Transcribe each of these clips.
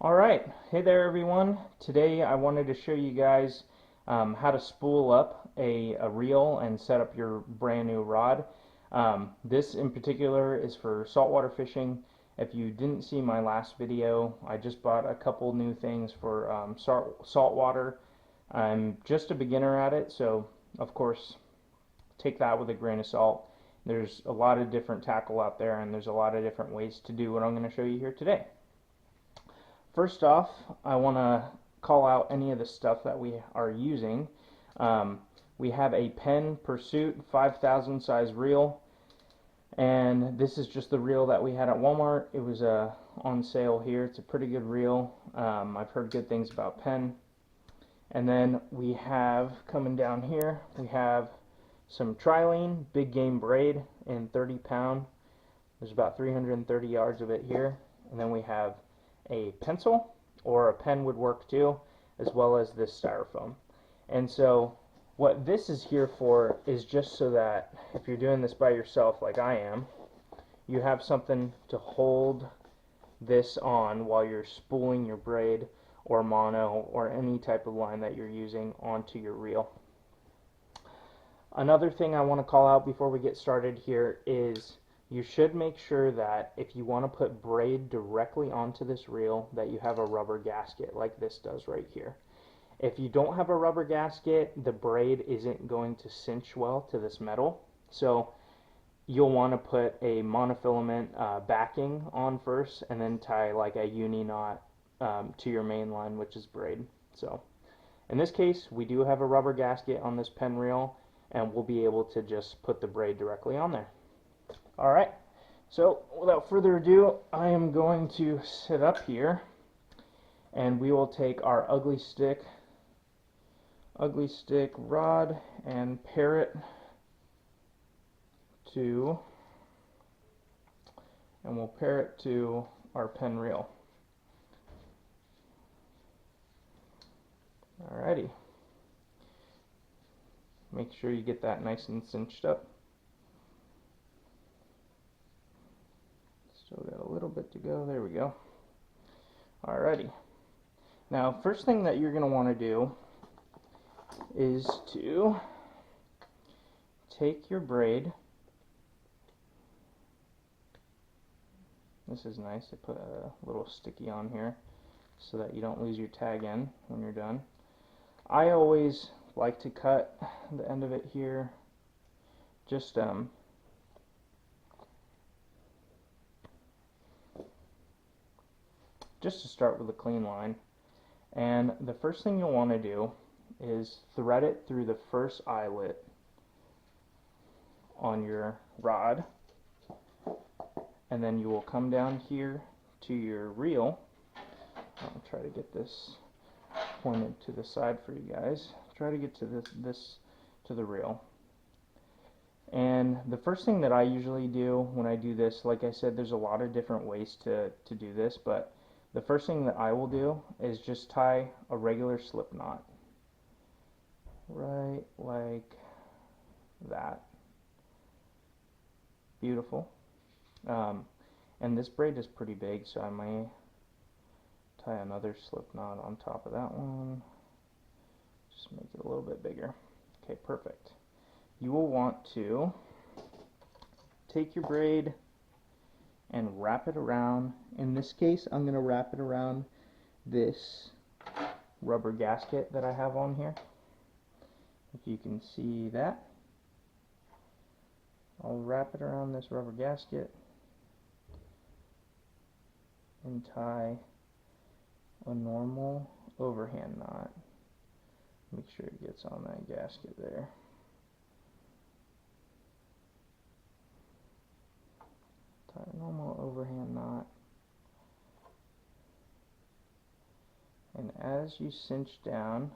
Alright, hey there everyone. Today I wanted to show you guys how to spool up a reel and set up your brand new rod. This in particular is for saltwater fishing. If you didn't see my last video, I just bought a couple new things for saltwater. I'm just a beginner at it, so of course take that with a grain of salt. There's a lot of different tackle out there, and there's a lot of different ways to do what I'm going to show you here today. First off, I want to call out any of the stuff that we are using. We have a Penn Pursuit 5000 size reel, and this is just the reel that we had at Walmart. It was on sale here. It's a pretty good reel. I've heard good things about Penn. And then we have, coming down here, we have some trilene big game braid in 30 pound. There's about 330 yards of it here. And then we have a pencil, or a pen would work too, as well as this styrofoam. And so what this is here for is just so that if you're doing this by yourself like I am, you have something to hold this on while you're spooling your braid or mono or any type of line that you're using onto your reel. Another thing I want to call out before we get started here is you should make sure that if you want to put braid directly onto this reel, that you have a rubber gasket like this does right here. If you don't have a rubber gasket, the braid isn't going to cinch well to this metal. So you'll want to put a monofilament backing on first, and then tie like a uni knot to your main line, which is braid. So in this case, we do have a rubber gasket on this Penn reel, and we'll be able to just put the braid directly on there. Alright, so without further ado, I am going to sit up here, and we will take our ugly stick rod and pair it to, and we'll pair it to our Penn reel. Alrighty, make sure you get that nice and cinched up. Still got a little bit to go. There we go. Alrighty. Now, first thing that you're going to want to do is to take your braid. This is nice. I put a little sticky on here so that you don't lose your tag end when you're done. I always like to cut the end of it here just to start with a clean line. And the first thing you'll want to do is thread it through the first eyelet on your rod, and then you will come down here to your reel. I'll try to get this pointed to the side for you guys. Try to get to this to the reel. And the first thing that I usually do when I do this, like I said, there's a lot of different ways to do this, but the first thing that I will do is just tie a regular slip knot, right like that. Beautiful. And this braid is pretty big, so I may tie another slip knot on top of that one. Just make it a little bit bigger. Okay, perfect. You will want to take your braid and wrap it around. In this case, I'm going to wrap it around this rubber gasket that I have on here. If you can see that, I'll wrap it around this rubber gasket and tie a normal overhand knot. Make sure it gets on that gasket there. Tie a normal overhand knot. And as you cinch down,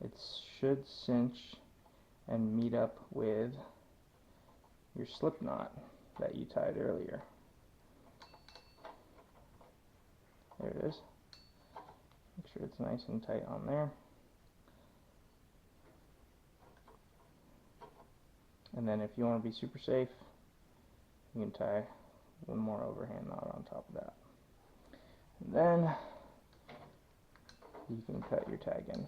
it should cinch and meet up with your slip knot that you tied earlier. There it is. Make sure it's nice and tight on there. And then if you want to be super safe, you can tie one more overhand knot on top of that. then you can cut your tag in.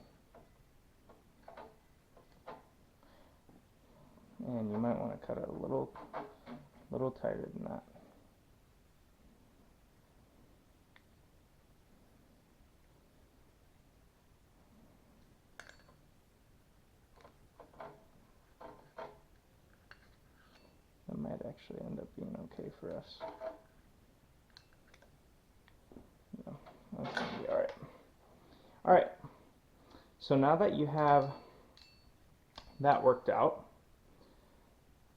And you might want to cut it a little tighter than that. That might actually end up being okay for us. No, that's going to be alright. Alright, so now that you have that worked out,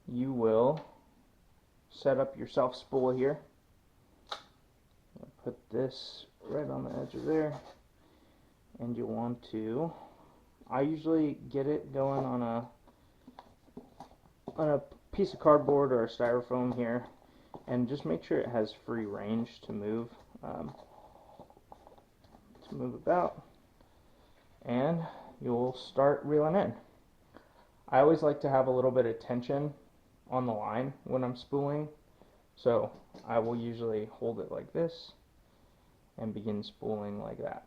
you will set up your self spool here. Put this right on the edge of there, and you'll want to, I usually get it going on a piece of cardboard or a styrofoam here, and just make sure it has free range to move about, and you'll start reeling in. I always like to have a little bit of tension on the line when I'm spooling, so I will usually hold it like this and begin spooling like that.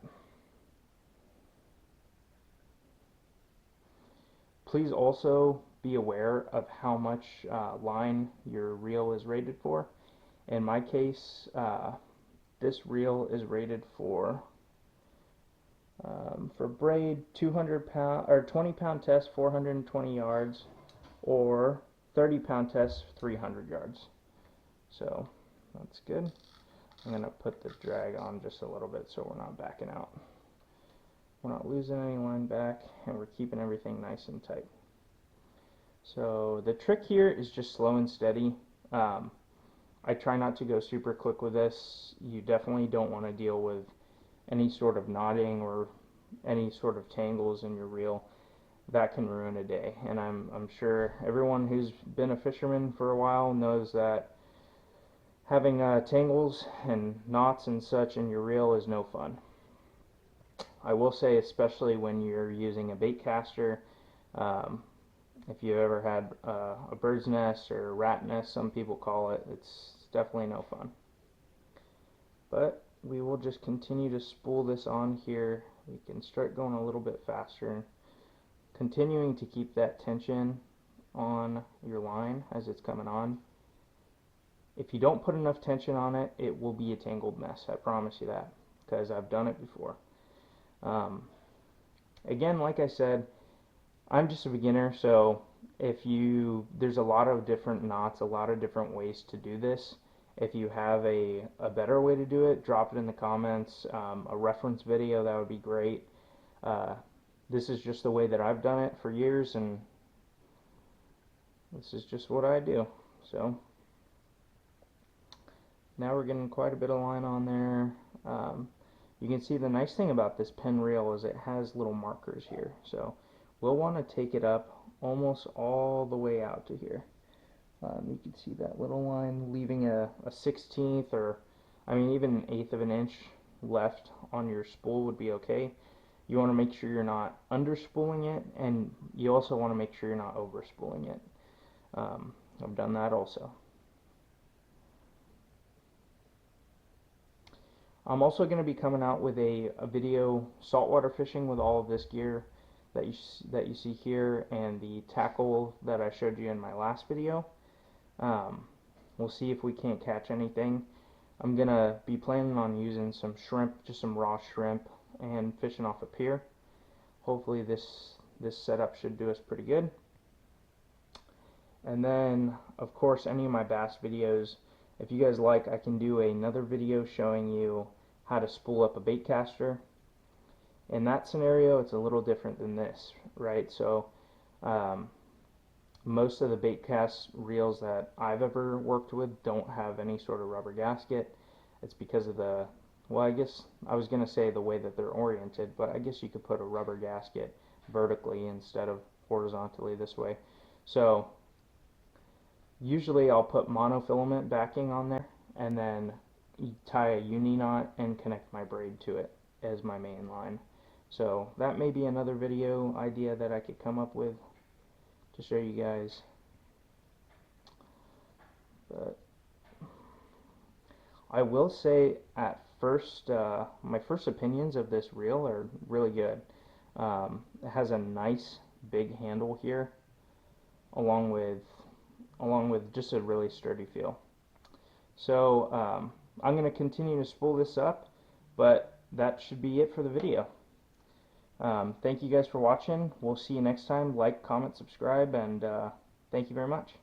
Please also be aware of how much line your reel is rated for. In my case, this reel is rated for braid 200-pound or 20-pound test 420 yards, or 30-pound test 300 yards. So that's good. I'm going to put the drag on just a little bit so we're not backing out. We're not losing any line back, and we're keeping everything nice and tight. So the trick here is just slow and steady. I try not to go super quick with this. You definitely don't want to deal with any sort of knotting or any sort of tangles in your reel. That can ruin a day, and I'm sure everyone who's been a fisherman for a while knows that having tangles and knots and such in your reel is no fun. I will say, especially when you're using a bait caster, if you've ever had a bird's nest or a rat nest, some people call it, it's definitely no fun. But we will just continue to spool this on here. We can start going a little bit faster, continuing to keep that tension on your line as it's coming on. If you don't put enough tension on it, it will be a tangled mess. I promise you that, because I've done it before. Again, like I said, I'm just a beginner, so there's a lot of different knots, a lot of different ways to do this. If you have a better way to do it, drop it in the comments. A reference video, that would be great. This is just the way that I've done it for years, and this is just what I do. So now we're getting quite a bit of line on there. You can see the nice thing about this Penn reel is it has little markers here, so we'll want to take it up almost all the way out to here. You can see that little line leaving a 1/16 or I mean even 1/8 of an inch left on your spool would be okay. You want to make sure you're not under spooling it, and you also want to make sure you're not over spooling it. I've done that also. I'm also going to be coming out with a video saltwater fishing with all of this gear that you see here, and the tackle that I showed you in my last video. We'll see if we can't catch anything. I'm going to be planning on using some shrimp, just some raw shrimp, and fishing off a pier. Hopefully this setup should do us pretty good. And then, of course, any of my bass videos, if you guys like, I can do another video showing you how to spool up a bait caster. In that scenario, it's a little different than this, right? So most of the bait cast reels that I've ever worked with don't have any sort of rubber gasket. It's because of the, well, I guess I was going to say the way that they're oriented, but I guess you could put a rubber gasket vertically instead of horizontally this way. So usually I'll put monofilament backing on there, and then tie a uni knot and connect my braid to it as my main line. So that may be another video idea that I could come up with to show you guys. But I will say, at my first opinions of this reel are really good. It has a nice big handle here, along with just a really sturdy feel. So I'm going to continue to spool this up, but that should be it for the video. Thank you guys for watching. We'll see you next time. Like, comment, subscribe, and thank you very much.